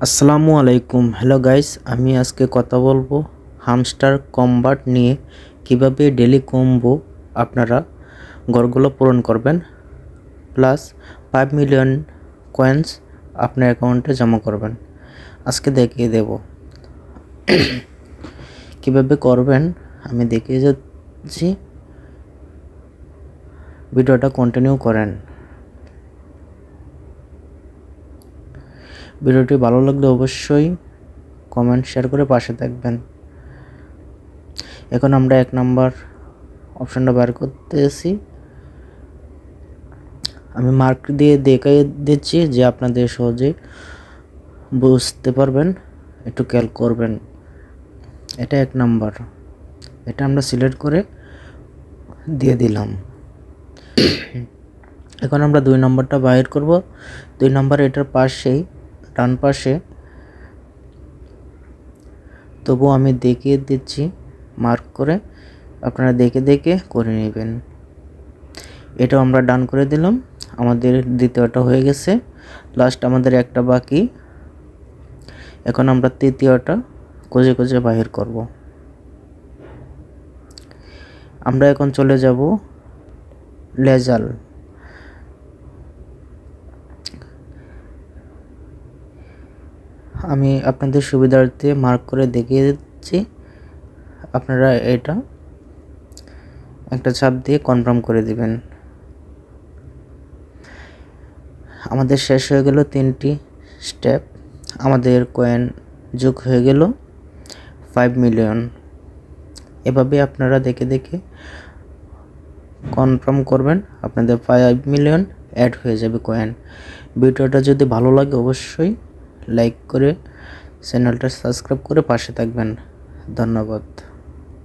আসসালামু আলাইকুম। Hello guys, আমি আজকে কথা বলবো হামস্টার কম্বাট নিয়ে। কিভাবে ডেলি কম্বো আপনারা ঘরগুলো পূরণ করবেন, প্লাস 5 মিলিয়ন কয়েন্স আপনার অ্যাকাউন্টে জমা করবেন। আজকে দেখিয়ে দেব কিভাবে করবেন, আমি দেখিয়ে যাচ্ছি। ভিডিওটা কন্টিনিউ করেন। ভিডিওটি ভালো লাগলে অবশ্যই কমেন্ট শেয়ার করে পাশে থাকবেন। এখন আমরা 1 নাম্বার অপশনটা বার করতেছি। আমি মার্ক দিয়ে দেখাই দিচ্ছি যে আপনাদের সহজে বুঝতে পারবেন, একটু খেয়াল করবেন। এটা 1 নাম্বার, এটা আমরা সিলেক্ট করে দিয়ে দিলাম। এখন আমরা 2 নাম্বারটা বাইর করব। 2 নাম্বার এটার পাশেই ডান পাশে, তবু আমি দেখিয়ে দিচ্ছি মার্ক করে, আপনারা দেখে দেখে করে নেবেন। এটাও আমরা ডান করে দিলাম। আমাদের দ্বিতীয়টা হয়ে গেছে, লাস্ট আমাদের একটা বাকি। এখন আমরা তৃতীয়টা খুঁজে খুঁজে বাহির করব। আমরা এখন চলে যাব লেজাল। আমি আপনাদের সুবিধার্থে মার্ক করে দেখিয়ে দিচ্ছি, আপনারা এটা একটা চাপ দিয়ে কনফার্ম করে দিবেন। আমাদের শেষ হয়ে গেল 3টি স্টেপ। আমাদের কয়েন যোগ হয়ে গেল 5 মিলিয়ন। এভাবে আপনারা দেখে দেখে কনফার্ম করবেন, আপনাদের 5 মিলিয়ন অ্যাড হয়ে যাবে কয়েন। ভিডিওটা যদি ভালো লাগে অবশ্যই লাইক করে চ্যানেলটা সাবস্ক্রাইব করে পাশে থাকবেন। ধন্যবাদ।